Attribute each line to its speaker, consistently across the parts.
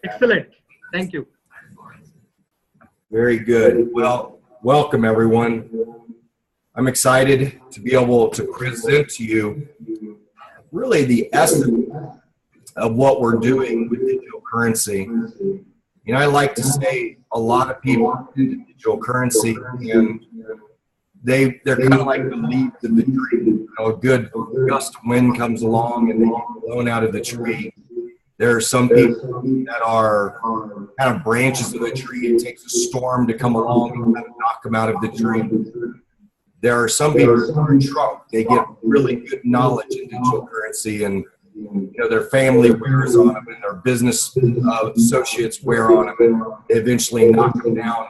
Speaker 1: Excellent. Thank you.
Speaker 2: Very good. Well, welcome everyone. I'm excited to be able to present to you really the essence of what we're doing with digital currency. You know, I like to say a lot of people into digital currency, and they're kind of like the leaves of the tree. You know, a good gust of wind comes along and they get blown out of the tree. There are some people that are kind of branches of the tree. It takes a storm to come along and kind of knock them out of the tree. There are some people who are trunk. They get really good knowledge in digital currency, and you know, their family wears on them, and their business associates wear on them, and they eventually knock them down.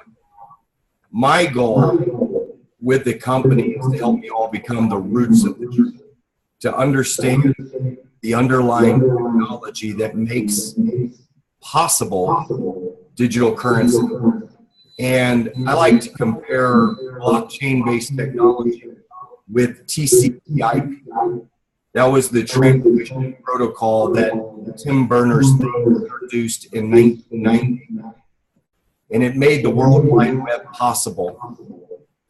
Speaker 2: My goal with the company is to help you all become the roots of the tree, to understand the underlying technology that makes possible digital currency. And I like to compare blockchain-based technology with TCP/IP. That was the transmission protocol that Tim Berners-Lee introduced in 1990, and it made the World Wide Web possible.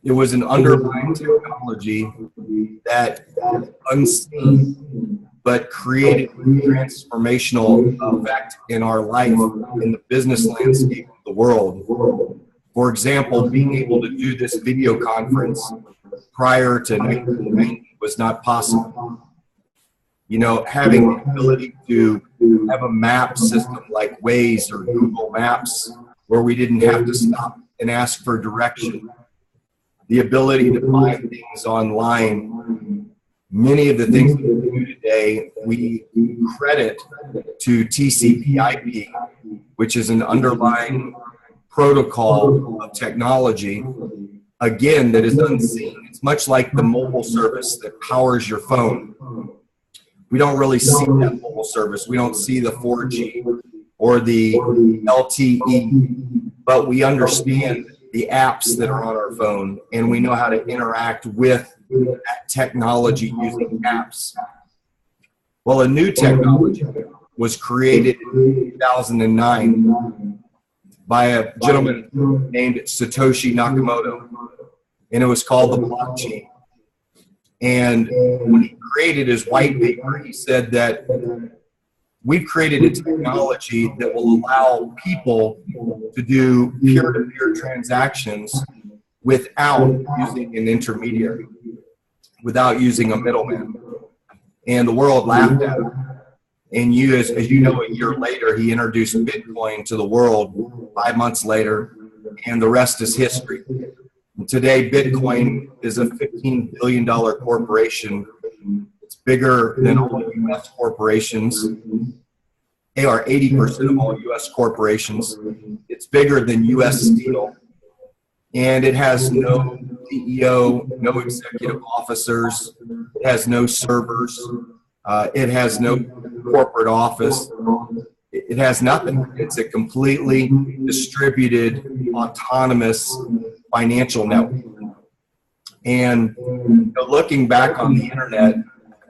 Speaker 2: It was an underlying technology that unseen, but created a transformational effect in our life, in the business landscape of the world. For example, being able to do this video conference prior to 1990 was not possible. You know, having the ability to have a map system like Waze or Google Maps where we didn't have to stop and ask for direction. The ability to buy things online. Many of the things that we do today, we credit to TCP/IP, which is an underlying protocol of technology, again, that is unseen. It's much like the mobile service that powers your phone. We don't really see that mobile service. We don't see the 4G or the LTE, but we understand the apps that are on our phone, and we know how to interact with that technology using apps. Well, a new technology was created in 2009 by a gentleman named Satoshi Nakamoto, and it was called the blockchain. And when he created his white paper, he said that we've created a technology that will allow people to do peer-to-peer transactions without using an intermediary, without using a middleman. And the world laughed at him. And as you know, a year later, he introduced Bitcoin to the world 5 months later, and the rest is history. And today, Bitcoin is a $15 billion corporation. It's bigger than all U.S. corporations. They are 80% of all U.S. corporations. It's bigger than U.S. Steel. And it has no CEO, no executive officers. It has no servers. It has no corporate office. It has nothing. It's a completely distributed, autonomous financial network. And you know, looking back on the internet,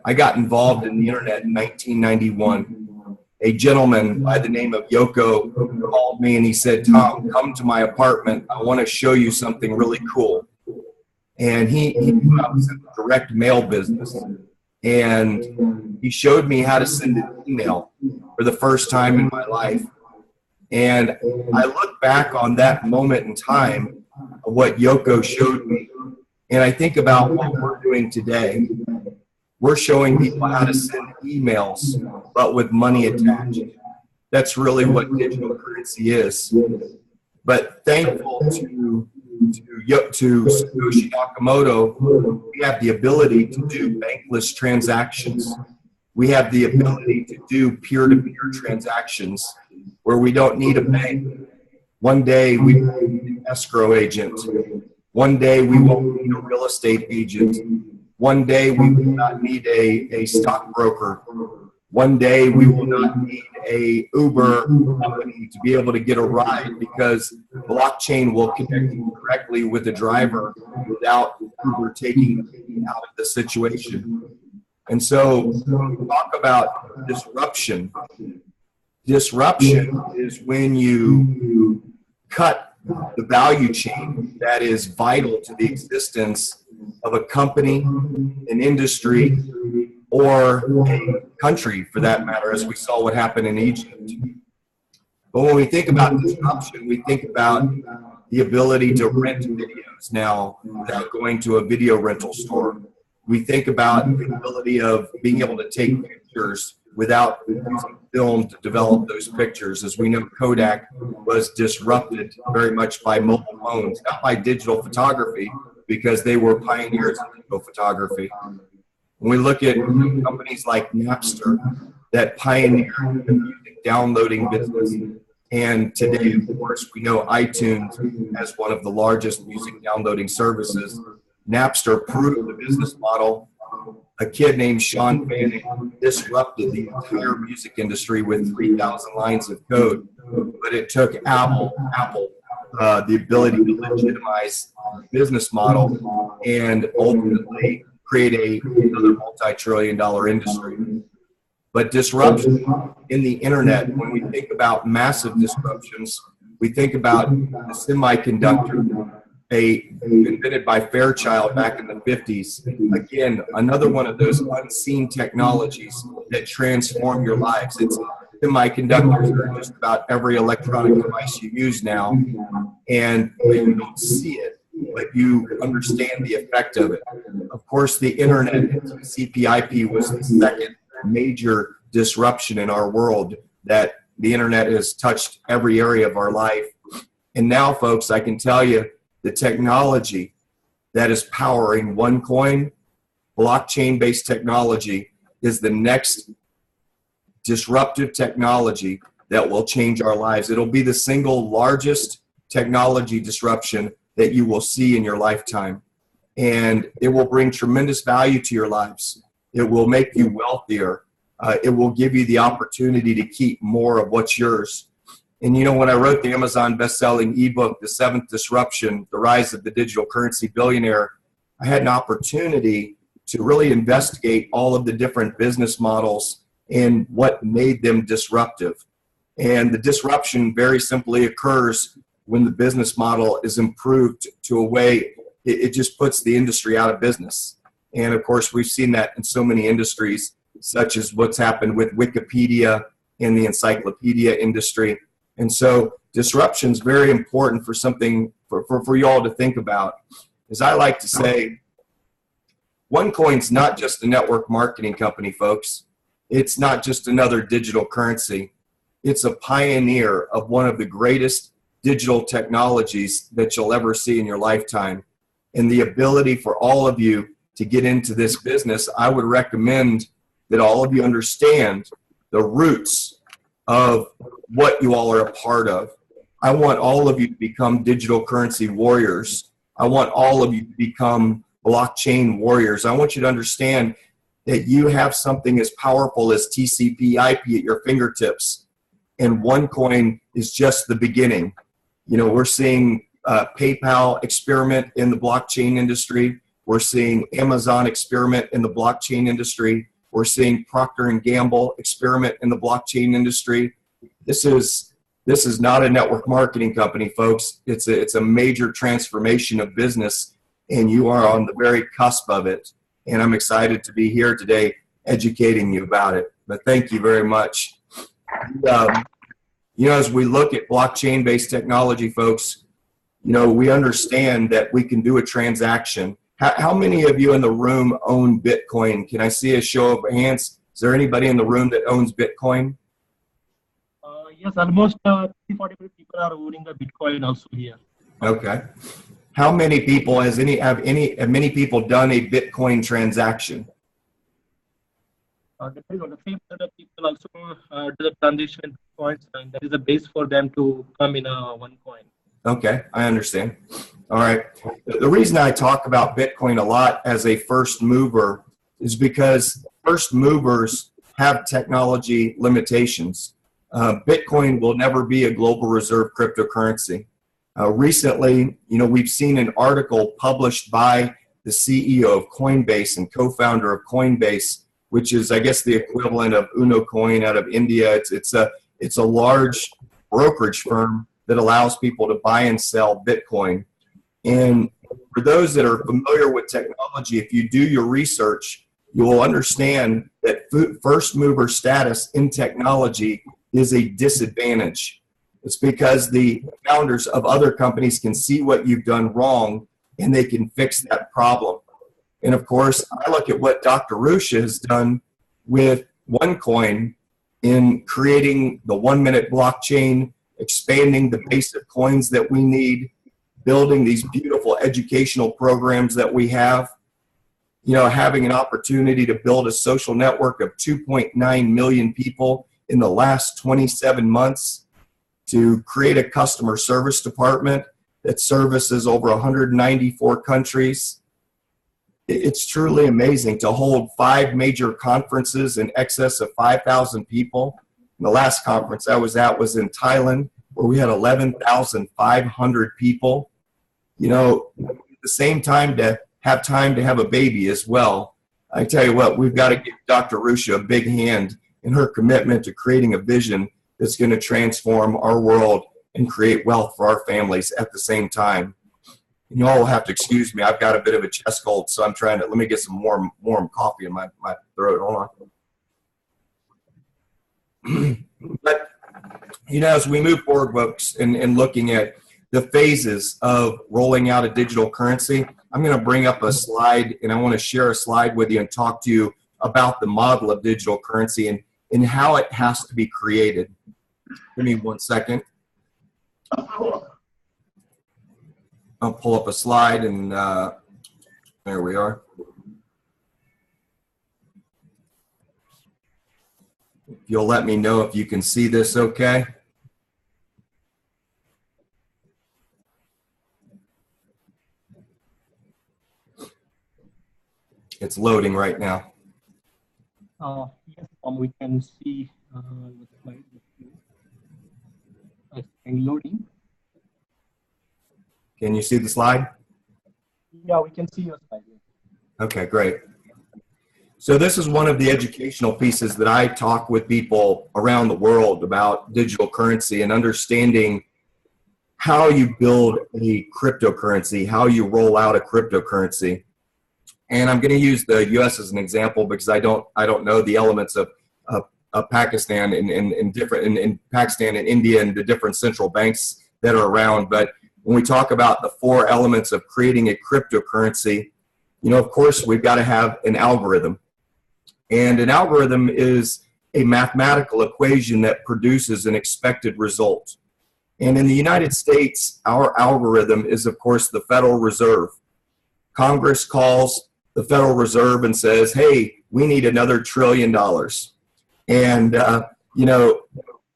Speaker 2: I got involved in the internet in 1991. A gentleman by the name of Yoko called me and he said, "Tom, come to my apartment. I want to show you something really cool." And he knew I was in the direct mail business. And he showed me how to send an email for the first time in my life. And I look back on that moment in time of what Yoko showed me, and I think about what we're doing today. We're showing people how to send emails, but with money attached. That's really what digital currency is. But thankful to Satoshi Nakamoto, we have the ability to do bankless transactions. We have the ability to do peer-to-peer transactions where we don't need a bank. One day we will need an escrow agent. One day we won't need a real estate agent. One day we will not need a stockbroker. One day we will not need a Uber company to be able to get a ride, because blockchain will connect you directly with the driver without Uber taking you out of the situation. And so talk about disruption. Disruption is when you cut the value chain that is vital to the existence of a company, an industry, or a country for that matter, as we saw what happened in Egypt. But when we think about disruption, we think about the ability to rent videos now without going to a video rental store. We think about the ability of being able to take pictures without using film to develop those pictures. As we know, Kodak was disrupted very much by mobile phones, not by digital photography, because they were pioneers in digital photography. When we look at companies like Napster that pioneered the music downloading business, and today, of course, we know iTunes as one of the largest music downloading services. Napster proved the business model. A kid named Sean Fanning disrupted the entire music industry with 3,000 lines of code, but it took Apple the ability to legitimize the business model and ultimately create another multi-trillion-dollar industry. But disruption in the internet, when we think about massive disruptions, we think about the semiconductor, invented by Fairchild back in the 50s. Again, another one of those unseen technologies that transform your lives. It's semiconductors are just about every electronic device you use now, and you don't see it, but you understand the effect of it. Of course, the internet, TCP/IP, was the second major disruption in our world, that the internet has touched every area of our life. And now, folks, I can tell you, the technology that is powering OneCoin, blockchain-based technology, is the next disruptive technology that will change our lives. It'll be the single largest technology disruption that you will see in your lifetime. And it will bring tremendous value to your lives. It will make you wealthier. It will give you the opportunity to keep more of what's yours. And you know, when I wrote the Amazon best-selling ebook, The Seventh Disruption, The Rise of the Digital Currency Billionaire, I had an opportunity to really investigate all of the different business models and what made them disruptive. And the disruption very simply occurs when the business model is improved to a way it just puts the industry out of business. And of course, we've seen that in so many industries, such as what's happened with Wikipedia in the encyclopedia industry. And so disruption is very important for something for you all to think about. As I like to say, OneCoin's not just a network marketing company, folks. It's not just another digital currency. It's a pioneer of one of the greatest digital technologies that you'll ever see in your lifetime. And the ability for all of you to get into this business, I would recommend that all of you understand the roots of what you all are a part of. I want all of you to become digital currency warriors. I want all of you to become blockchain warriors. I want you to understand that you have something as powerful as TCP/IP at your fingertips, and OneCoin is just the beginning. You know, we're seeing PayPal experiment in the blockchain industry. We're seeing Amazon experiment in the blockchain industry. We're seeing Procter & Gamble experiment in the blockchain industry. This is not a network marketing company, folks. It's a major transformation of business, and you are on the very cusp of it. And I'm excited to be here today educating you about it. But thank you very much. You know, as we look at blockchain-based technology, folks, you know, we understand that we can do a transaction. How many of you in the room own Bitcoin? Can I see a show of hands? Is there anybody in the room that owns Bitcoin?
Speaker 1: Yes, almost 40 people are owning the Bitcoin also here.
Speaker 2: Okay. How many people have many people done a Bitcoin transaction?
Speaker 1: Depends on the same set of people also do the transition in Bitcoins, and that is a base for them to come in a OneCoin.
Speaker 2: Okay, I understand. All right. The reason I talk about Bitcoin a lot as a first mover is because first movers have technology limitations. Bitcoin will never be a global reserve cryptocurrency. Recently, you know, we've seen an article published by the CEO of Coinbase and co-founder of Coinbase, which is, I guess, the equivalent of UnoCoin out of India. It's It's a large brokerage firm that allows people to buy and sell Bitcoin. And for those that are familiar with technology, if you do your research, you will understand that first mover status in technology is a disadvantage. It's because the founders of other companies can see what you've done wrong and they can fix that problem. And of course, I look at what Dr.Ruja has done with OneCoin in creating the 1-minute blockchain, expanding the base of coins that we need, building these beautiful educational programs that we have, having an opportunity to build a social network of 2.9 million people in the last 27 months, to create a customer service department that services over 194 countries. It's truly amazing to hold 5 major conferences in excess of 5,000 people. And the last conference I was at was in Thailand, where we had 11,500 people. At the same time to have a baby as well. I tell you what, we've got to give Dr.Ruja a big hand in her commitment to creating a vision that's going to transform our world and create wealth for our families at the same time. You all will have to excuse me. I've got a bit of a chest cold, so I'm trying to, let me get some warm coffee in my throat. Hold on. But, as we move forward, folks, and looking at the phases of rolling out a digital currency, I'm going to bring up a slide, and I want to share a slide with you and talk to you about the model of digital currency and how it has to be created. Give me 1 second. I'll pull up a slide, and there we are. If you'll let me know if you can see this okay. It's loading right now.
Speaker 1: Yes, we can see the slide. It's loading.
Speaker 2: Can you see the slide?
Speaker 1: Yeah, we can see your slide.
Speaker 2: Okay, great. So this is one of the educational pieces that I talk with people around the world about digital currency and understanding how you build a cryptocurrency, how you roll out a cryptocurrency. And I'm going to use the U.S. as an example because I don't know the elements of Pakistan and Pakistan and India and the different central banks that are around. But when we talk about the 4 elements of creating a cryptocurrency, of course, we've got to have an algorithm. And an algorithm is a mathematical equation that produces an expected result. And in the United States, our algorithm is, of course, the Federal Reserve. Congress calls the Federal Reserve and says, hey, we need another $1 trillion. And,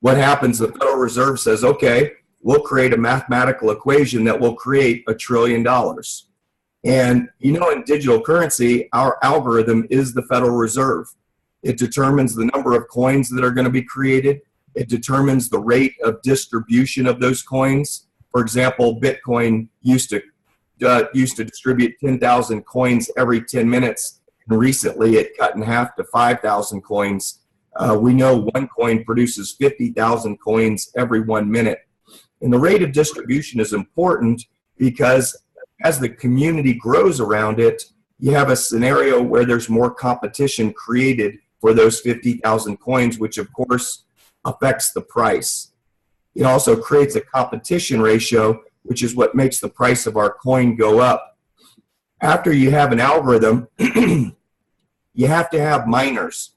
Speaker 2: what happens? The Federal Reserve says, okay, we'll create a mathematical equation that will create $1 trillion. And, in digital currency, our algorithm is the Federal Reserve. It determines the number of coins that are going to be created. It determines the rate of distribution of those coins. For example, Bitcoin used to distribute 10,000 coins every 10 minutes. And recently, it cut in half to 5,000 coins. We know OneCoin produces 50,000 coins every 1 minute. And the rate of distribution is important because as the community grows around it, you have a scenario where there's more competition created for those 50,000 coins, which of course affects the price. It also creates a competition ratio, which is what makes the price of our coin go up. After you have an algorithm, you have to have miners.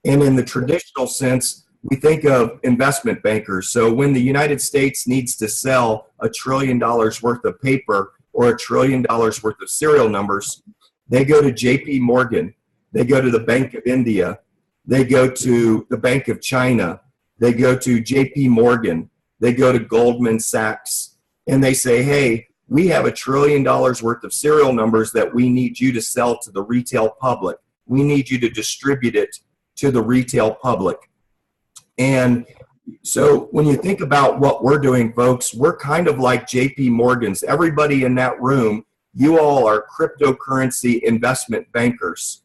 Speaker 2: And in the traditional sense, we think of investment bankers. So when the United States needs to sell $1 trillion worth of paper or $1 trillion worth of serial numbers, they go to JP Morgan, they go to the Bank of India, they go to the Bank of China, they go to JP Morgan, they go to Goldman Sachs, and they say, hey, we have $1 trillion worth of serial numbers that we need you to sell to the retail public. We need you to distribute it to the retail public. And so when you think about what we're doing, folks, we're kind of like JP Morgan's. Everybody in that room, you all are cryptocurrency investment bankers.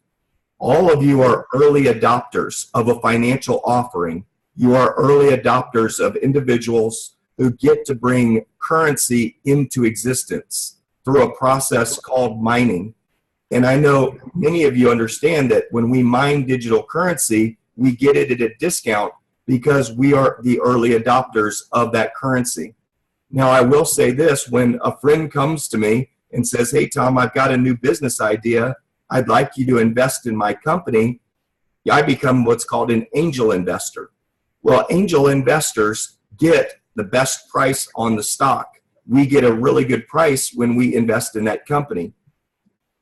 Speaker 2: All of you are early adopters of a financial offering. You are early adopters of individuals who get to bring currency into existence through a process called mining. And I know many of you understand that when we mine digital currency, we get it at a discount because we are the early adopters of that currency. Now, I will say this, when a friend comes to me and says, hey, Tom, I've got a new business idea. I'd like you to invest in my company. I become what's called an angel investor. Well, angel investors get the best price on the stock. We get a really good price when we invest in that company.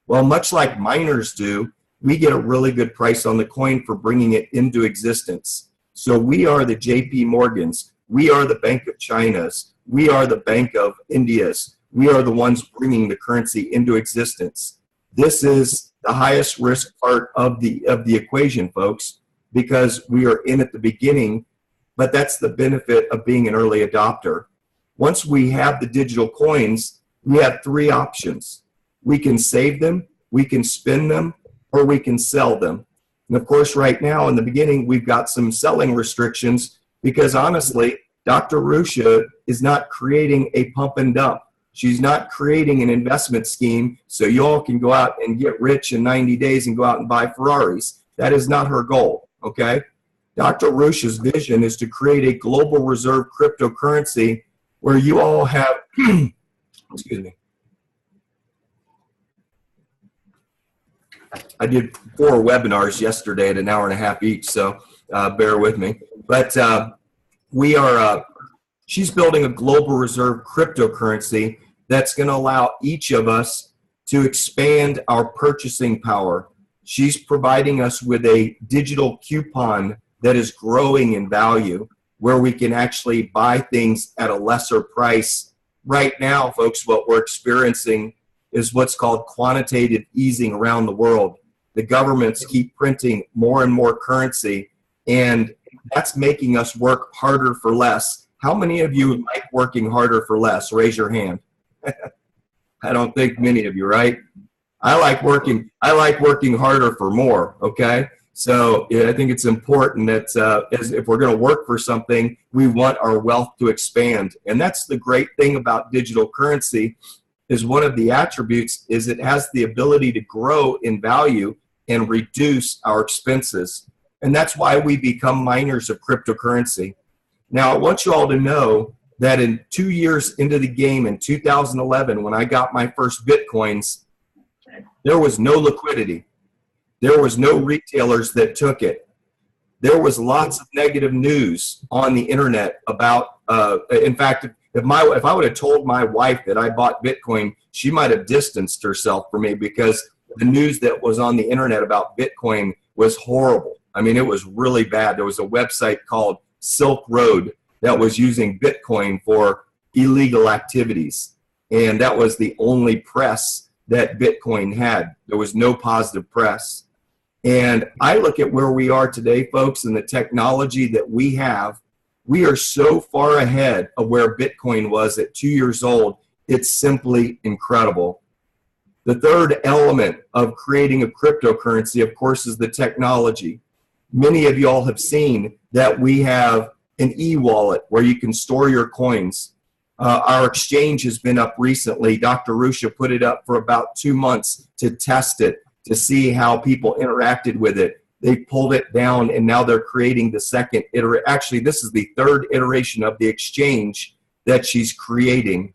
Speaker 2: Well, much like miners do, we get a really good price on the coin for bringing it into existence. So we are the JP Morgans. We are the Bank of China's. We are the Bank of India's. We are the ones bringing the currency into existence. This is the highest risk part of the equation, folks, because we are in at the beginning, but that's the benefit of being an early adopter. Once we have the digital coins, we have three options. We can save them, we can spend them, or we can sell them. And of course, right now in the beginning, we've got some selling restrictions because honestly, Dr.Ruja is not creating a pump and dump. She's not creating an investment scheme so you all can go out and get rich in 90 days and go out and buy Ferraris. That is not her goal, okay? Dr.Ruja's vision is to create a global reserve cryptocurrency where you all have, excuse me, I did 4 webinars yesterday at an hour and a half each, so bear with me. But she's building a global reserve cryptocurrency that's going to allow each of us to expand our purchasing power. She's providing us with a digital coupon that is growing in value, where we can actually buy things at a lesser price. Right now, folks, what we're experiencing is what's called quantitative easing around the world. The governments keep printing more and more currency, and that's making us work harder for less. How many of you like working harder for less? Raise your hand. I don't think many of you, right? I like working harder for more, okay? So yeah, I think it's important that if we're going to work for something, we want our wealth to expand. And that's the great thing about digital currency, is one of the attributes is it has the ability to grow in value and reduce our expenses. And that's why we become miners of cryptocurrency. Now, I want you all to know that in 2 years into the game, in 2011, when I got my first Bitcoins, there was no liquidity. There was no retailers that took it. There was lots of negative news on the internet about, in fact, if I would have told my wife that I bought Bitcoin, she might have distanced herself from me because the news that was on the internet about Bitcoin was horrible. I mean, it was really bad. There was a website called Silk Road that was using Bitcoin for illegal activities. And that was the only press that Bitcoin had. There was no positive press. And I look at where we are today, folks, and the technology that we have. We are so far ahead of where Bitcoin was at 2 years old. It's simply incredible. The third element of creating a cryptocurrency, of course, is the technology. Many of y'all have seen that we have an e-wallet where you can store your coins. Our exchange has been up recently. Dr.Ruja put it up for about 2 months to test it, to see how people interacted with it. They pulled it down, and now they're creating the second iteration. Actually, this is the third iteration of the exchange that she's creating.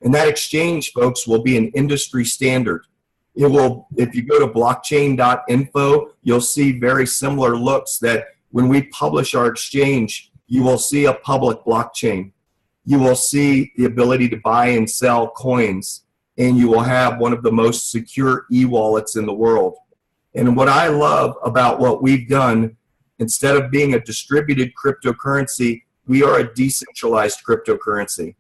Speaker 2: And that exchange, folks, will be an industry standard. It will, if you go to blockchain.info, you'll see very similar looks that when we publish our exchange, you will see a public blockchain. You will see the ability to buy and sell coins, and you will have one of the most secure e-wallets in the world. And what I love about what we've done, instead of being a distributed cryptocurrency, we are a decentralized cryptocurrency.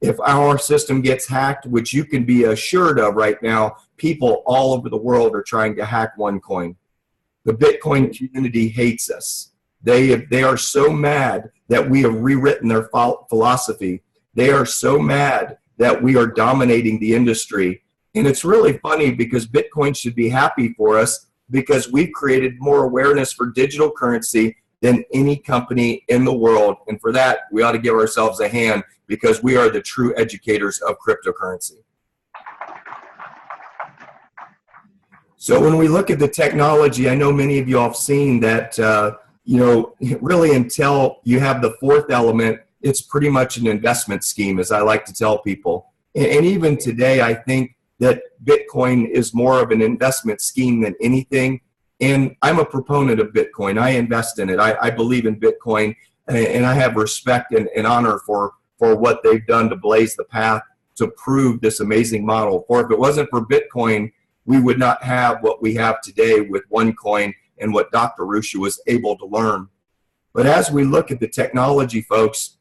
Speaker 2: If our system gets hacked, which you can be assured of right now, people all over the world are trying to hack OneCoin. The Bitcoin community hates us. They are so mad that we have rewritten their philosophy. They are so mad that we are dominating the industry. And it's really funny because Bitcoin should be happy for us because we've created more awareness for digital currency than any company in the world. And for that, we ought to give ourselves a hand, because we are the true educators of cryptocurrency. So when we look at the technology, I know many of you have seen that, really until you have the fourth element, it's pretty much an investment scheme, as I like to tell people. And even today, I think that Bitcoin is more of an investment scheme than anything. And I'm a proponent of Bitcoin. I invest in it. I believe in Bitcoin, and I have respect and honor for what they've done to blaze the path to prove this amazing model. For if it wasn't for Bitcoin, we would not have what we have today with OneCoin and what Dr.Ruja was able to learn. But as we look at the technology, folks,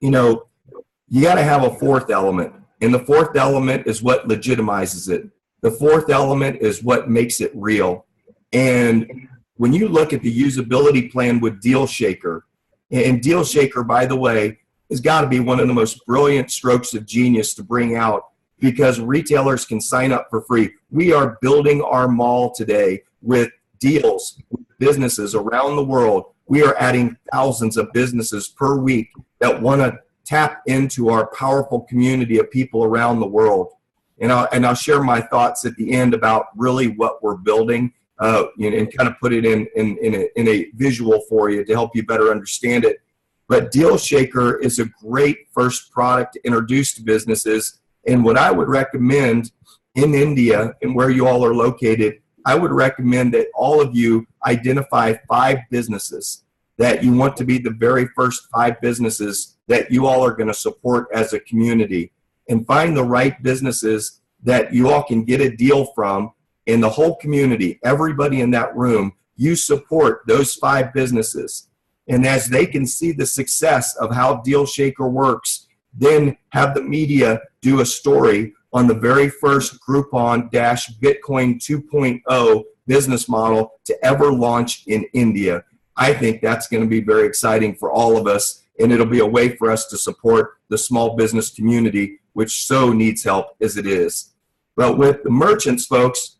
Speaker 2: you got to have a fourth element. And the fourth element is what legitimizes it. The fourth element is what makes it real. And when you look at the usability plan with Deal Shaker, and Deal Shaker, by the way, has got to be one of the most brilliant strokes of genius to bring out, because retailers can sign up for free. We are building our mall today with deals with businesses around the world. We are adding thousands of businesses per week that want to tap into our powerful community of people around the world. And I'll share my thoughts at the end about really what we're building, and kind of put it in a visual for you to help you better understand it. But Deal Shaker is a great first product to introduce to businesses. And what I would recommend in India and where you all are located, I would recommend that all of you identify 5 businesses that you want to be the very first 5 businesses that you all are going to support as a community, and find the right businesses that you all can get a deal from in the whole community. Everybody in that room, you support those 5 businesses. And as they can see the success of how Deal Shaker works, then have the media do a story on the very first Groupon-Bitcoin 2.0 business model to ever launch in India. I think that's going to be very exciting for all of us, and it'll be a way for us to support the small business community, which so needs help as it is. But with the merchants, folks,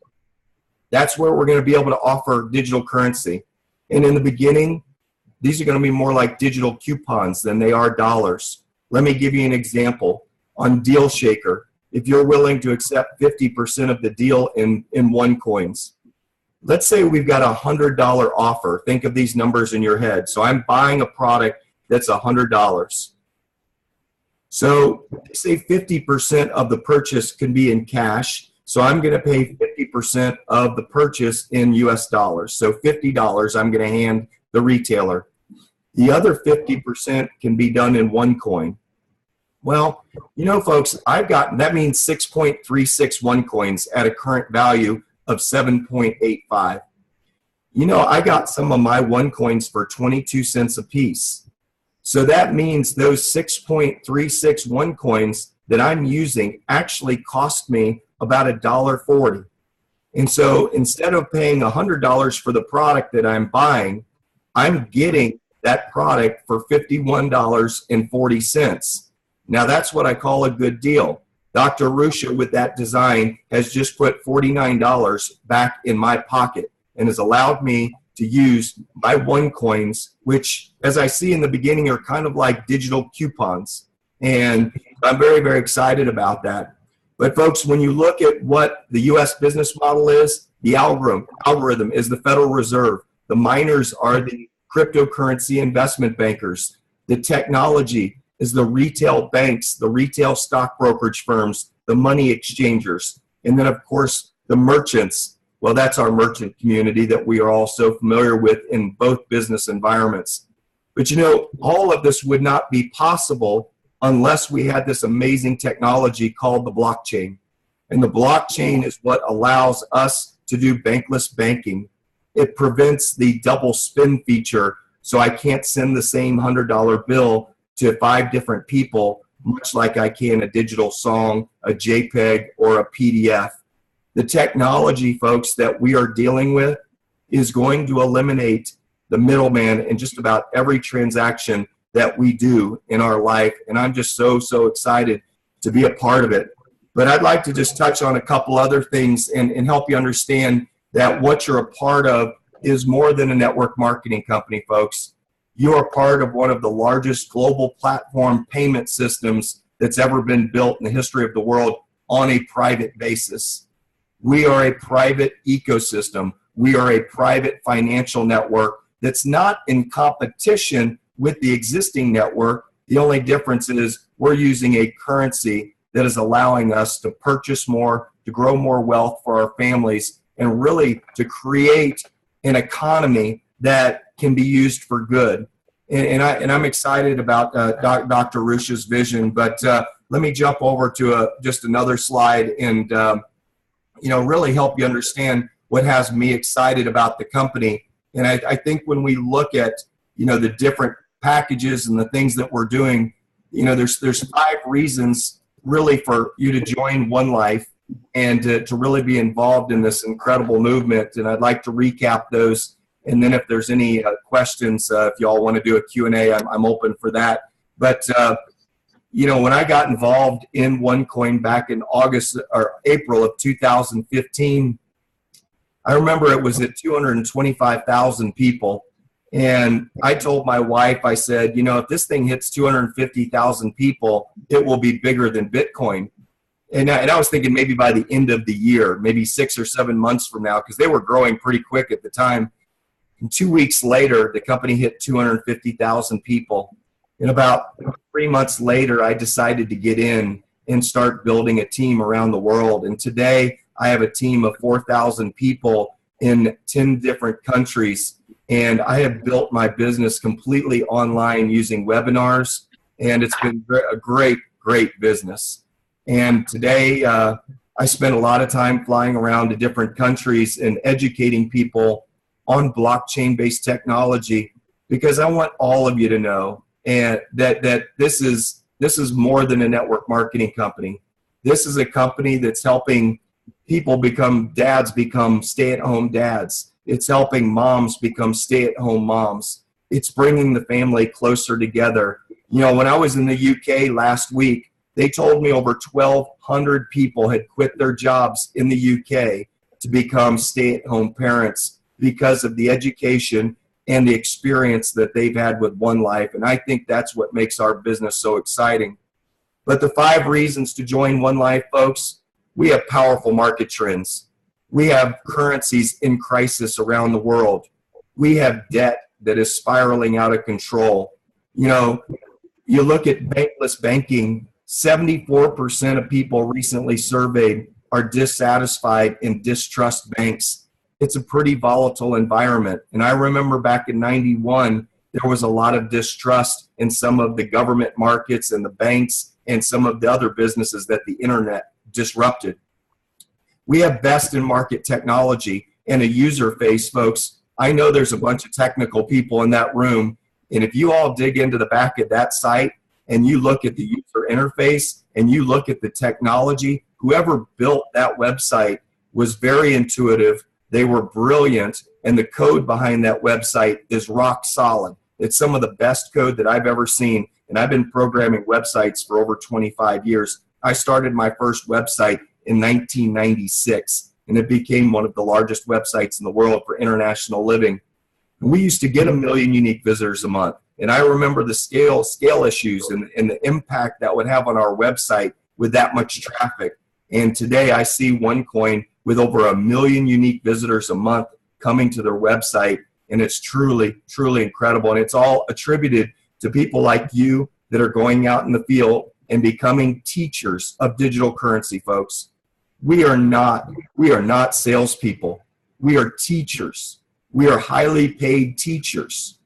Speaker 2: that's where we're going to be able to offer digital currency. And in the beginning, these are going to be more like digital coupons than they are dollars. Let me give you an example. On Deal Shaker, if you're willing to accept 50% of the deal in OneCoins, let's say we've got a $100 offer. Think of these numbers in your head. So I'm buying a product that's $100. So say 50% of the purchase can be in cash. So I'm going to pay 50% of the purchase in US dollars. So $50 I'm going to hand the retailer. The other 50% can be done in OneCoin. Well, folks, that means 6.36 OneCoins at a current value of 7.85. I got some of my OneCoins for 22 cents a piece. So that means those 6.36 OneCoins that I'm using actually cost me about $1.40. And so instead of paying $100 for the product that I'm buying, I'm getting that product for $51.40. Now that's what I call a good deal. Dr.Ruja, with that design, has just put $49 back in my pocket and has allowed me to use my OneCoins, which, as I see in the beginning, are kind of like digital coupons. And I'm very, very excited about that. But folks, when you look at what the U.S. business model is, the algorithm is the Federal Reserve. The miners are the cryptocurrency investment bankers. The technology is the retail banks, the retail stock brokerage firms, the money exchangers. And then, of course, the merchants. Well, that's our merchant community that we are all so familiar with in both business environments. But all of this would not be possible unless we had this amazing technology called the blockchain. And the blockchain is what allows us to do bankless banking. It prevents the double spin feature, so I can't send the same $100 bill to 5 different people, much like I can a digital song, a JPEG, or a PDF. The technology, folks, that we are dealing with is going to eliminate the middleman in just about every transaction that we do in our life. And I'm just so excited to be a part of it. But I'd like to just touch on a couple other things and help you understand that what you're a part of is more than a network marketing company, folks. You are part of one of the largest global platform payment systems that's ever been built in the history of the world on a private basis. We are a private ecosystem. We are a private financial network that's not in competition with the existing network. The only difference is we're using a currency that is allowing us to purchase more, to grow more wealth for our families, and really to create an economy that can be used for good. And I'm excited about Dr. Ruja's vision, but let me jump over to just another slide and really help you understand what has me excited about the company. And I think when we look at the different packages and the things that we're doing, there's 5 reasons really for you to join OneLife and to really be involved in this incredible movement. And I'd like to recap those. And then if there's any questions, if y'all want to do a Q&A, I'm open for that. But, when I got involved in OneCoin back in August or April of 2015, I remember it was at 225,000 people. And I told my wife, I said, if this thing hits 250,000 people, it will be bigger than Bitcoin. And I was thinking maybe by the end of the year, maybe 6 or 7 months from now, because they were growing pretty quick at the time. And 2 weeks later, the company hit 250,000 people. And about 3 months later, I decided to get in and start building a team around the world. And today, I have a team of 4,000 people in 10 different countries. And I have built my business completely online using webinars. And it's been a great, great business. And today, I spend a lot of time flying around to different countries and educating people on blockchain-based technology, because I want all of you to know that this is more than a network marketing company. This is a company that's helping people become stay-at-home dads. It's helping moms become stay-at-home moms. It's bringing the family closer together. When I was in the UK last week, they told me over 1,200 people had quit their jobs in the UK to become stay-at-home parents because of the education and the experience that they've had with OneLife. And I think that's what makes our business so exciting. But the 5 reasons to join OneLife, folks: we have powerful market trends. We have currencies in crisis around the world. We have debt that is spiraling out of control. You look at bankless banking, 74% of people recently surveyed are dissatisfied and distrust banks. It's a pretty volatile environment. And I remember back in '91, there was a lot of distrust in some of the government markets and the banks and some of the other businesses that the internet disrupted. We have best in market technology and a user face, folks. I know there's a bunch of technical people in that room. And if you all dig into the back of that site and you look at the user interface and you look at the technology, whoever built that website was very intuitive. They were brilliant, and the code behind that website is rock solid. It's some of the best code that I've ever seen, and I've been programming websites for over 25 years. I started my first website in 1996, and it became one of the largest websites in the world for international living. And we used to get 1 million unique visitors a month, and I remember the scale issues and the impact that would have on our website with that much traffic. And today I see OneCoin with over 1 million unique visitors a month coming to their website. And it's truly, truly incredible. And it's all attributed to people like you that are going out in the field and becoming teachers of digital currency, folks. We are not salespeople. We are teachers. We are highly paid teachers.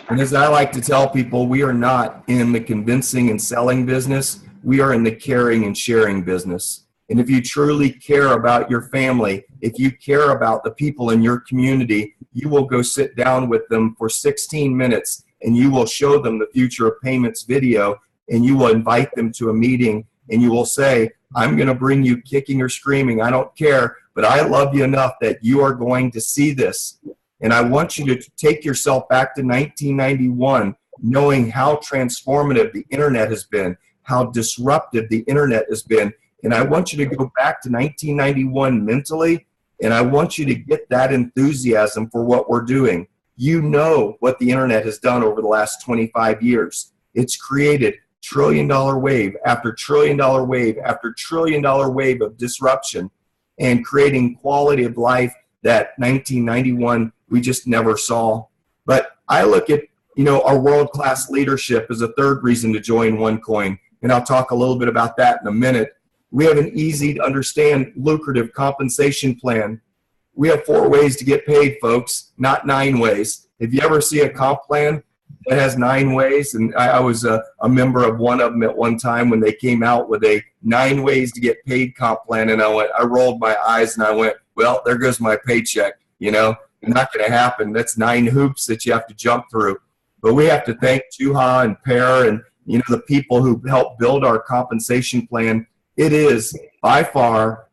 Speaker 2: And as I like to tell people, we are not in the convincing and selling business. We are in the caring and sharing business. And if you truly care about your family, if you care about the people in your community, you will go sit down with them for 16 minutes and you will show them the future of payments video, and you will invite them to a meeting and you will say, I'm going to bring you kicking or screaming. I don't care, but I love you enough that you are going to see this. And I want you to take yourself back to 1991, knowing how transformative the internet has been, how disruptive the internet has been. And I want you to go back to 1991 mentally And I want you to get that enthusiasm for what we're doing. You know what the internet has done over the last 25 years. It's created trillion-dollar wave after trillion-dollar wave after trillion-dollar wave of disruption and creating quality of life that 1991 we just never saw. But I look at, our world-class leadership as a third reason to join OneCoin, and I'll talk a little bit about that in a minute. We have an easy to understand, lucrative compensation plan. We have 4 ways to get paid, folks, not 9 ways. If you ever see a comp plan that has 9 ways, and I was a member of one of them at one time when they came out with a 9 ways to get paid comp plan, and I rolled my eyes and I went, well, there goes my paycheck, not going to happen. That's 9 hoops that you have to jump through. But we have to thank Juha and Per and the people who helped build our compensation plan. It is by far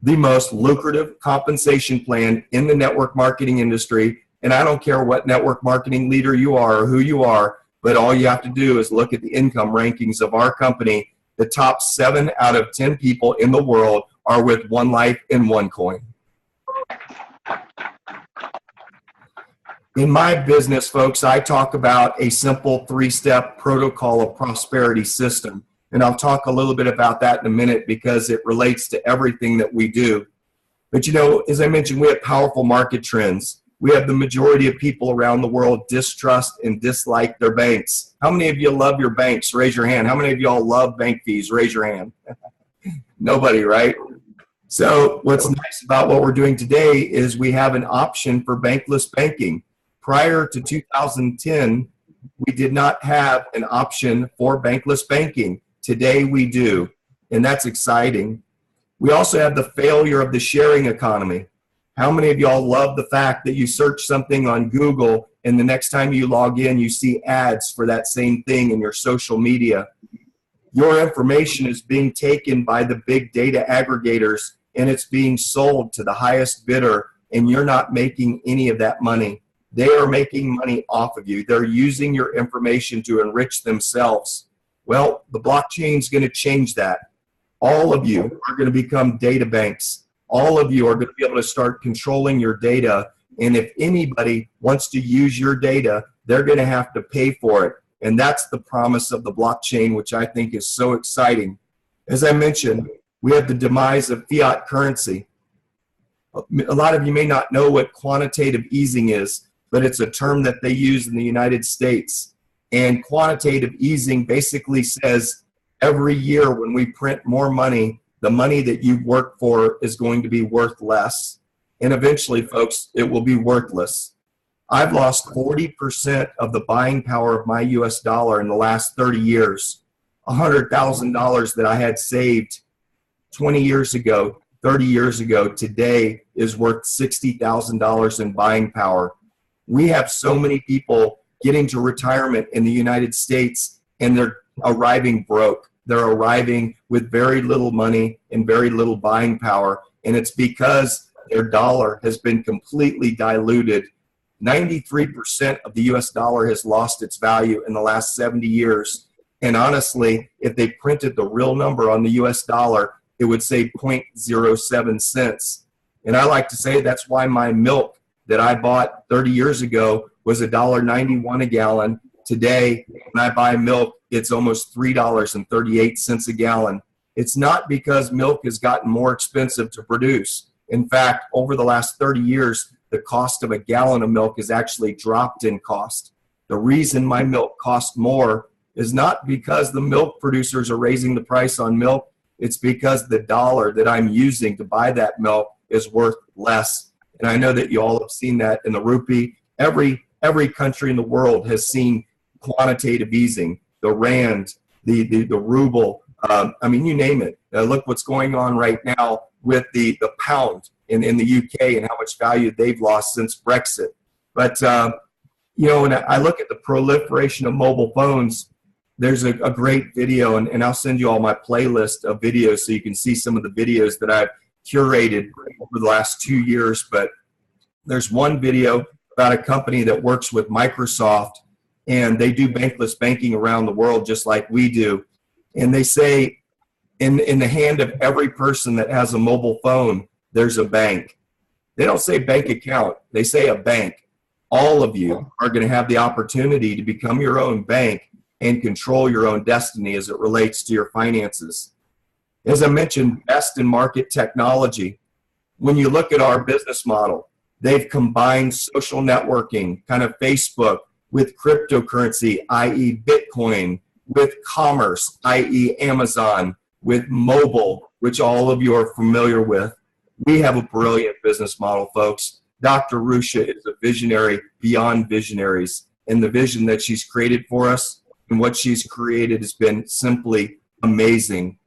Speaker 2: the most lucrative compensation plan in the network marketing industry. And I don't care what network marketing leader you are or who you are, but all you have to do is look at the income rankings of our company. The top 7 out of 10 people in the world are with OneLife and OneCoin. In my business, folks, I talk about a simple 3-step protocol of prosperity system. And I'll talk a little bit about that in a minute because it relates to everything that we do. But as I mentioned, we have powerful market trends. We have the majority of people around the world distrust and dislike their banks. How many of you love your banks? Raise your hand. How many of y'all love bank fees? Raise your hand. Nobody, right? So what's nice about what we're doing today is we have an option for bankless banking. Prior to 2010, we did not have an option for bankless banking. Today we do, and that's exciting. We also have the failure of the sharing economy. How many of y'all love the fact that you search something on Google and the next time you log in, you see ads for that same thing in your social media? Your information is being taken by the big data aggregators and it's being sold to the highest bidder, and you're not making any of that money. They are making money off of you. They're using your information to enrich themselves. Well, the blockchain is going to change that. All of you are going to become data banks. All of you are going to be able to start controlling your data. And if anybody wants to use your data, they're going to have to pay for it. And that's the promise of the blockchain, which I think is so exciting. As I mentioned, we have the demise of fiat currency. A lot of you may not know what quantitative easing is, but it's a term that they use in the United States. And quantitative easing basically says every year when we print more money, the money that you've worked for is going to be worth less. And eventually, folks, it will be worthless. I've lost 40% of the buying power of my US dollar in the last 30 years. $100,000 that I had saved 20 years ago, 30 years ago, today is worth $60,000 in buying power. We have so many people getting to retirement in the United States and they're arriving broke. They're arriving with very little money and very little buying power. And it's because their dollar has been completely diluted. 93% of the US dollar has lost its value in the last 70 years. And honestly, if they printed the real number on the US dollar, it would say 0.07 cents. And I like to say that's why my milk that I bought 30 years ago was $1.91 a gallon. Today, when I buy milk, it's almost $3.38 a gallon. It's not because milk has gotten more expensive to produce. In fact, over the last 30 years, the cost of a gallon of milk has actually dropped in cost. The reason my milk costs more is not because the milk producers are raising the price on milk. It's because the dollar that I'm using to buy that milk is worth less. And I know that you all have seen that in the rupee. Every country in the world has seen quantitative easing. The rand, the ruble, I mean, you name it. Look what's going on right now with the pound in the UK and how much value they've lost since Brexit. But, when I look at the proliferation of mobile phones, there's a great video, and I'll send you all my playlist of videos so you can see some of the videos that I've curated over the last 2 years. But there's one video about a company that works with Microsoft, and they do bankless banking around the world just like we do. And they say in the hand of every person that has a mobile phone, there's a bank. They don't say bank account, they say a bank. All of you are going to have the opportunity to become your own bank and control your own destiny as it relates to your finances. As I mentioned, best in market technology. When you look at our business model, they've combined social networking, kind of Facebook, with cryptocurrency, i.e. Bitcoin, with commerce, i.e. Amazon, with mobile, which all of you are familiar with. We have a brilliant business model, folks. Dr. Ruja is a visionary beyond visionaries, and the vision that she's created for us and what she's created has been simply amazing.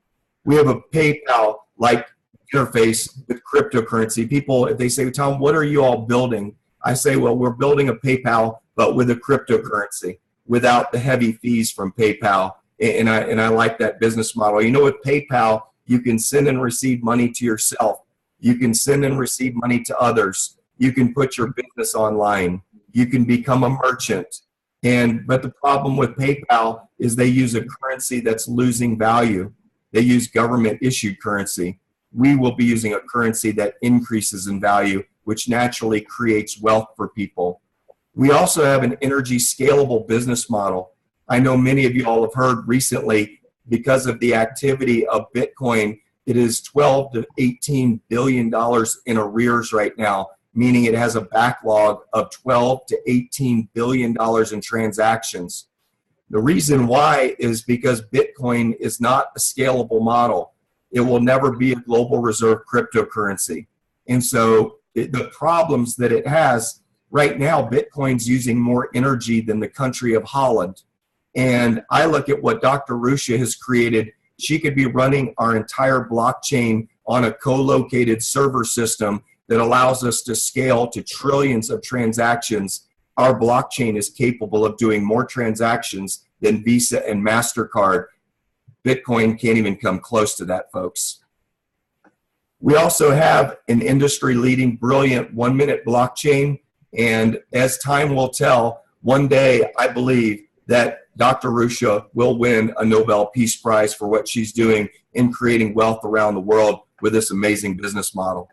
Speaker 2: We have a PayPal-like interface with cryptocurrency. People, if they say, Tom, what are you all building? I say, well, we're building a PayPal, but with a cryptocurrency, without the heavy fees from PayPal. And I like that business model. You know, with PayPal, you can send and receive money to yourself. You can send and receive money to others. You can put your business online. You can become a merchant. But the problem with PayPal is they use a currency that's losing value. They use government issued currency. We will be using a currency that increases in value, which naturally creates wealth for people. We also have an energy scalable business model. I know many of you all have heard recently, because of the activity of Bitcoin, it is $12 to $18 billion in arrears right now, meaning it has a backlog of $12 to $18 billion in transactions. The reason why is because Bitcoin is not a scalable model. It will never be a global reserve cryptocurrency. And so the problems that it has right now, Bitcoin's using more energy than the country of Holland. And I look at what Dr. Ruja has created. She could be running our entire blockchain on a co-located server system that allows us to scale to trillions of transactions. Our blockchain is capable of doing more transactions than Visa and MasterCard. Bitcoin can't even come close to that, folks. We also have an industry-leading, brilliant one-minute blockchain. And as time will tell, one day I believe that Dr. Ruja will win a Nobel Peace Prize for what she's doing in creating wealth around the world with this amazing business model.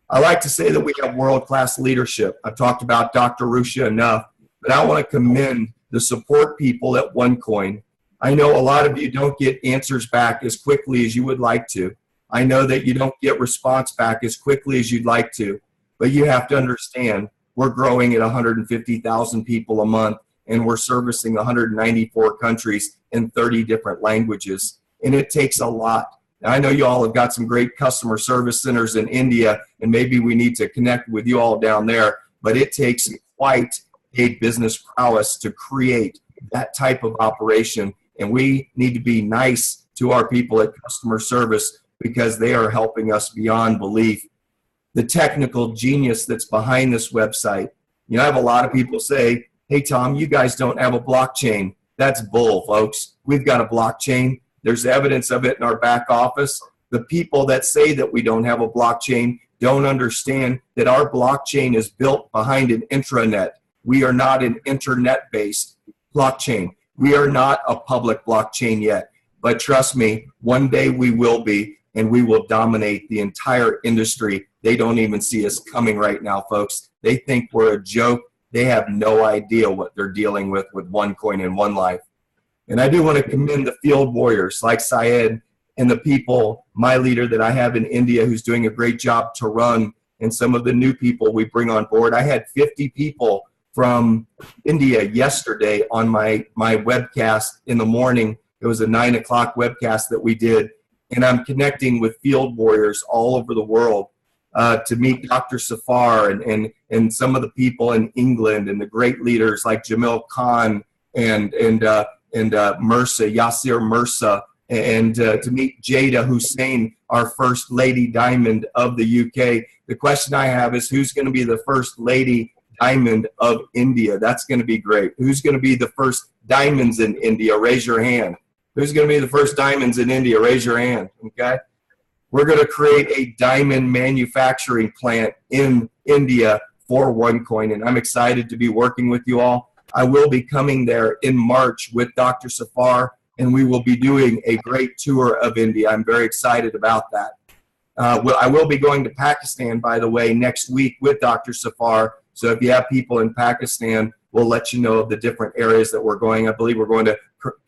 Speaker 2: I like to say that we have world-class leadership. I've talked about Dr. Ruja enough, but I want to commend the support people at OneCoin. I know a lot of you don't get answers back as quickly as you would like to. I know that you don't get response back as quickly as you'd like to, but you have to understand we're growing at 150,000 people a month, and we're servicing 194 countries in 30 different languages, and it takes a lot. Now, I know you all have got some great customer service centers in India, and maybe we need to connect with you all down there, but it takes quite a business prowess to create that type of operation, and we need to be nice to our people at customer service because they are helping us beyond belief. The technical genius that's behind this website. You know, I have a lot of people say, hey, Tom, you guys don't have a blockchain. That's bull, folks. We've got a blockchain. There's evidence of it in our back office. The people that say that we don't have a blockchain don't understand that our blockchain is built behind an intranet. We are not an internet-based blockchain. We are not a public blockchain yet. But trust me, one day we will be, and we will dominate the entire industry. They don't even see us coming right now, folks. They think we're a joke. They have no idea what they're dealing with OneCoin and OneLife. And I do want to commend the field warriors like Syed and the people, my leader that I have in India who's doing a great job to run, and some of the new people we bring on board. I had 50 people from India yesterday on my webcast in the morning. It was a 9 o'clock webcast that we did. And I'm connecting with field warriors all over the world to meet Dr. Safar and some of the people in England and the great leaders like Jamil Khan and Mirza, Yasir Mirza, and to meet Jada Hussein, our first lady diamond of the UK. The question I have is, who's going to be the first lady diamond of India? That's going to be great. Who's going to be the first diamonds in India? Raise your hand. Who's going to be the first diamonds in India? Raise your hand, okay? We're going to create a diamond manufacturing plant in India for OneCoin, and I'm excited to be working with you all. I will be coming there in March with Dr. Safar, and we will be doing a great tour of India. I'm very excited about that. I will be going to Pakistan, by the way, next week with Dr. Safar. So if you have people in Pakistan, we'll let you know of the different areas that we're going. I believe we're going to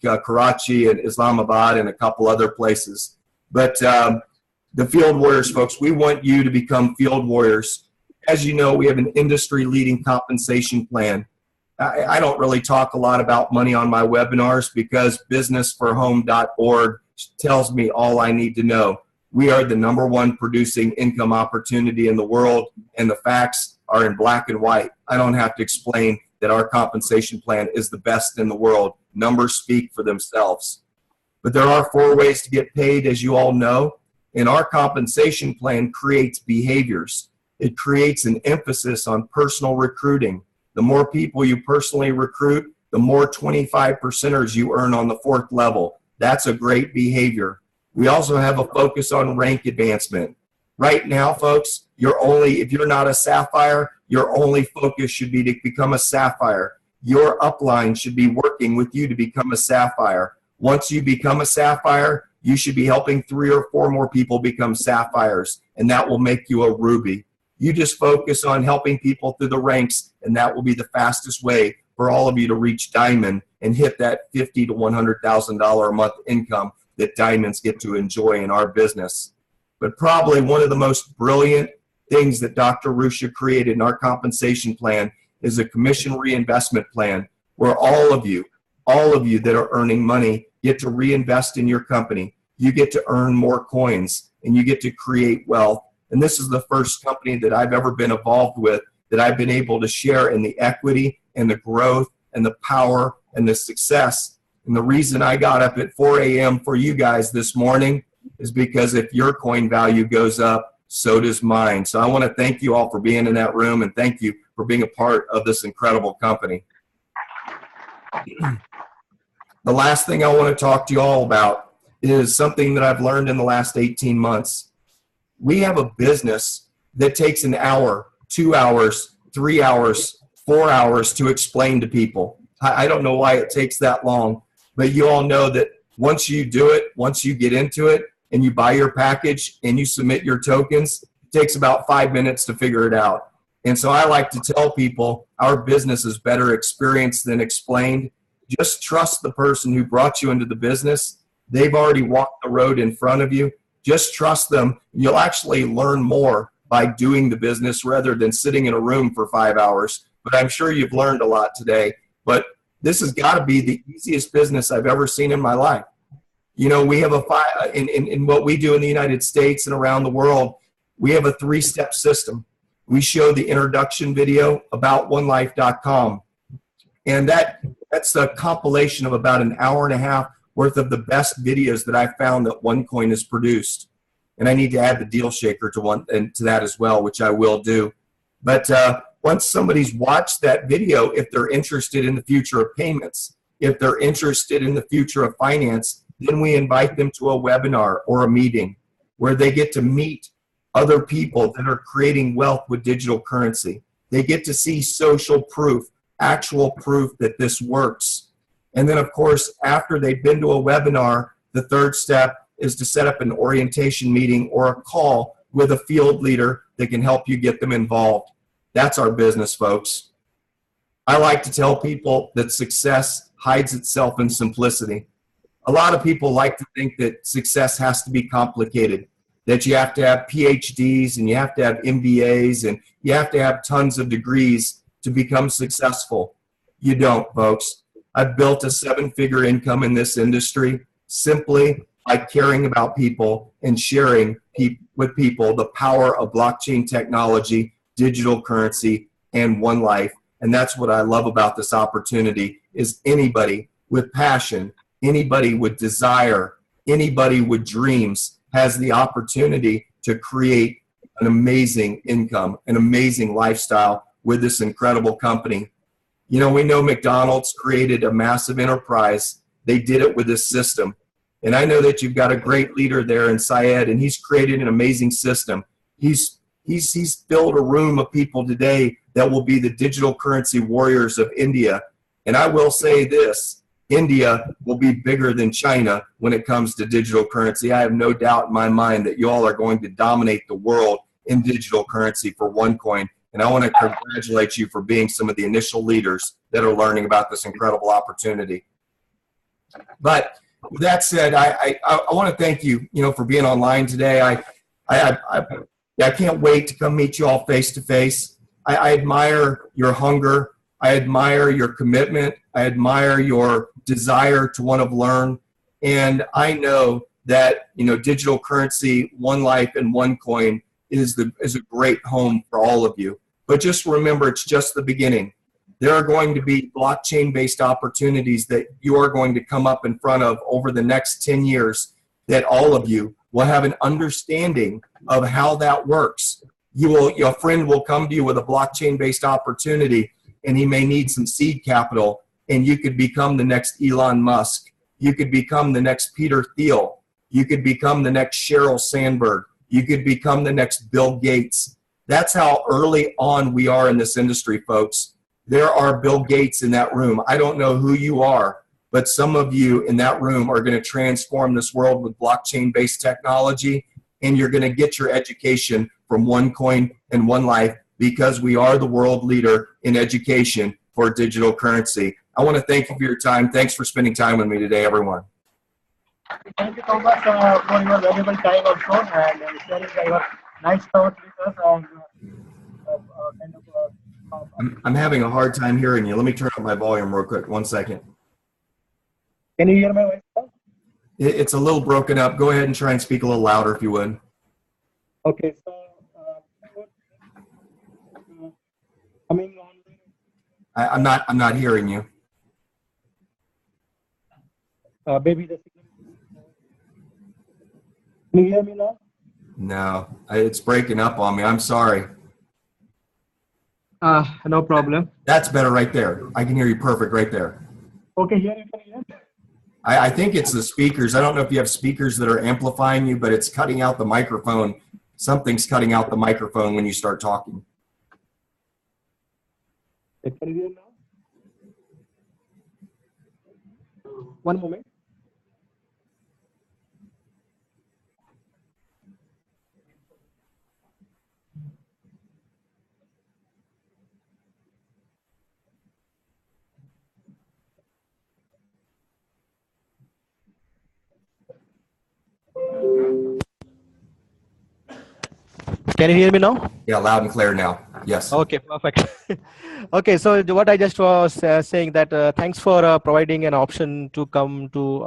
Speaker 2: Karachi and Islamabad and a couple other places. But the Field Warriors, folks, we want you to become Field Warriors. As you know, we have an industry-leading compensation plan. I don't really talk a lot about money on my webinars because businessforhome.org tells me all I need to know. We are the #1 producing income opportunity in the world, and the facts are in black and white. I don't have to explain that our compensation plan is the best in the world. Numbers speak for themselves. But there are 4 ways to get paid, as you all know, and our compensation plan creates behaviors. It creates an emphasis on personal recruiting. The more people you personally recruit, the more 25%ers you earn on the 4th level. That's a great behavior. We also have a focus on rank advancement. Right now, folks, if you're not a Sapphire, your only focus should be to become a Sapphire. Your upline should be working with you to become a Sapphire. Once you become a Sapphire, you should be helping 3 or 4 more people become Sapphires, and that will make you a Ruby. You just focus on helping people through the ranks, and that will be the fastest way for all of you to reach Diamond and hit that $50,000 to $100,000 a month income that Diamonds get to enjoy in our business. But probably one of the most brilliant things that Dr. Ruja created in our compensation plan is a commission reinvestment plan where all of you that are earning money get to reinvest in your company. You get to earn more coins, and you get to create wealth. And this is the first company that I've ever been involved with that I've been able to share in the equity and the growth and the power and the success. And the reason I got up at 4 a.m. for you guys this morning is because if your coin value goes up, so does mine. So I want to thank you all for being in that room, and thank you for being a part of this incredible company. The last thing I want to talk to you all about is something that I've learned in the last 18 months. We have a business that takes an hour, 2 hours, 3 hours, 4 hours to explain to people. I don't know why it takes that long, but you all know that once you do it, once you get into it, and you buy your package and you submit your tokens, it takes about 5 minutes to figure it out. And so I like to tell people our business is better experienced than explained. Just trust the person who brought you into the business. They've already walked the road in front of you. Just trust them. You'll actually learn more by doing the business rather than sitting in a room for 5 hours. But I'm sure you've learned a lot today. But this has got to be the easiest business I've ever seen in my life. You know, we have in what we do in the United States and around the world, we have a 3-step system. We show the introduction video about OneLife.com. And that's a compilation of about an hour and a half worth of the best videos that I found that OneCoin has produced. And I need to add the deal shaker to that as well, which I will do. But once somebody's watched that video, if they're interested in the future of payments, if they're interested in the future of finance, then we invite them to a webinar or a meeting where they get to meet other people that are creating wealth with digital currency. They get to see social proof, actual proof that this works. And then, of course, after they've been to a webinar, the 3rd step is to set up an orientation meeting or a call with a field leader that can help you get them involved. That's our business, folks. I like to tell people that success hides itself in simplicity. A lot of people like to think that success has to be complicated, that you have to have PhDs and you have to have MBAs and you have to have tons of degrees to become successful. You don't, folks. I've built a 7-figure income in this industry simply by caring about people and sharing with people the power of blockchain technology, digital currency, and OneLife. And that's what I love about this opportunity is anybody with passion, anybody with desire, anybody with dreams has the opportunity to create an amazing income, an amazing lifestyle with this incredible company. You know, we know McDonald's created a massive enterprise. They did it with this system. And I know that you've got a great leader there in Syed, and he's created an amazing system. He's filled a room of people today that will be the digital currency warriors of India. And I will say this, India will be bigger than China when it comes to digital currency. I have no doubt in my mind that you all are going to dominate the world in digital currency for OneCoin. And I want to congratulate you for being some of the initial leaders that are learning about this incredible opportunity. But with that said, I want to thank you, for being online today. I can't wait to come meet you all face to face. I admire your hunger. I admire your commitment. I admire your desire to want to learn. And I know that, digital currency, OneLife, and OneCoin is a great home for all of you. But just remember, it's just the beginning. There are going to be blockchain-based opportunities that you are going to come up in front of over the next 10 years that all of you will have an understanding of how that works. Your friend will come to you with a blockchain-based opportunity, and he may need some seed capital, and you could become the next Elon Musk. You could become the next Peter Thiel. You could become the next Sheryl Sandberg. You could become the next Bill Gates. That's how early on we are in this industry, folks. There are Bill Gates in that room. I don't know who you are, but some of you in that room are going to transform this world with blockchain-based technology, and you're going to get your education from OneCoin and OneLife because we are the world leader in education for digital currency. I want to thank you for your time. Thanks for spending time with me today, everyone.
Speaker 1: Thank you so much for your valuable time also and sharing your nice thoughts with us and
Speaker 2: I'm having a hard time hearing you. Let me turn up my volume real quick. 1 second.
Speaker 1: Can you hear my voice?
Speaker 2: It's a little broken up. Go ahead and try and speak a little louder if you would.
Speaker 1: Okay, so coming on.
Speaker 2: I'm not hearing you.
Speaker 1: Baby, the signal. Can you hear me now?
Speaker 2: No, it's breaking up on me. I'm sorry.
Speaker 1: No problem.
Speaker 2: That's better right there. I can hear you perfect right there.
Speaker 1: Okay, here you can hear.
Speaker 2: I think it's the speakers. I don't know if you have speakers that are amplifying you, but it's cutting out the microphone. Something's cutting out the microphone when you start talking.
Speaker 1: Can you hear now? One moment. Can you hear me now?
Speaker 2: Yeah, loud and clear now. Yes.
Speaker 1: Okay, perfect. Okay, so what I just was saying that thanks for providing an option to come to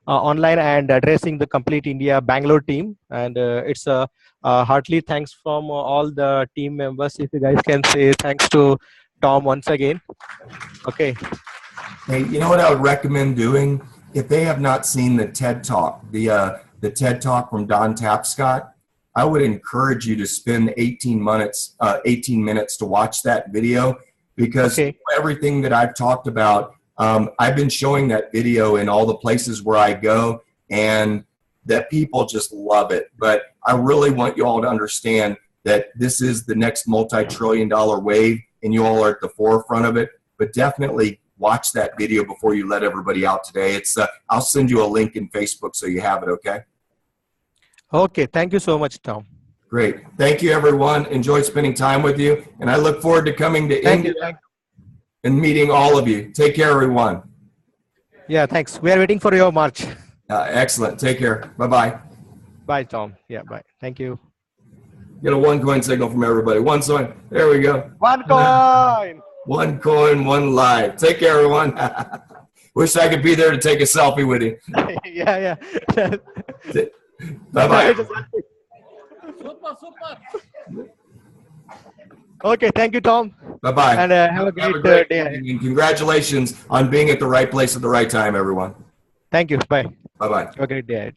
Speaker 1: online and addressing the complete India Bangalore team. And it's a heartily thanks from all the team members. If you guys can say thanks to Tom once again. Okay.
Speaker 2: Hey, you know what I would recommend doing? If they have not seen the TED Talk, the TED Talk from Don Tapscott, I would encourage you to spend 18 minutes to watch that video because everything that I've talked about, I've been showing that video in all the places where I go, and that people just love it. But I really want you all to understand that this is the next multi-trillion-dollar wave, and you all are at the forefront of it. But definitely watch that video before you let everybody out today. It's I'll send you a link in Facebook so you have it, okay?
Speaker 1: Okay, thank you so much, Tom.
Speaker 2: Great. Thank you, everyone. Enjoyed spending time with you, and I look forward to coming to India and meeting all of you. Take care, everyone.
Speaker 1: Yeah, thanks. We are waiting for your march.
Speaker 2: Excellent. Take care. Bye-bye.
Speaker 1: Bye, Tom. Yeah, bye. Thank you.
Speaker 2: Get a OneCoin signal from everybody. OneCoin. There we go.
Speaker 1: OneCoin.
Speaker 2: OneCoin, OneLife. Take care, everyone. Wish I could be there to take a selfie with you.
Speaker 1: Yeah.
Speaker 2: Bye-bye.
Speaker 1: Super. Okay, thank you, Tom.
Speaker 2: Bye-bye.
Speaker 1: And have a great day.
Speaker 2: And congratulations on being at the right place at the right time, everyone.
Speaker 1: Thank you. Bye.
Speaker 2: Bye-bye.
Speaker 1: Have a great day.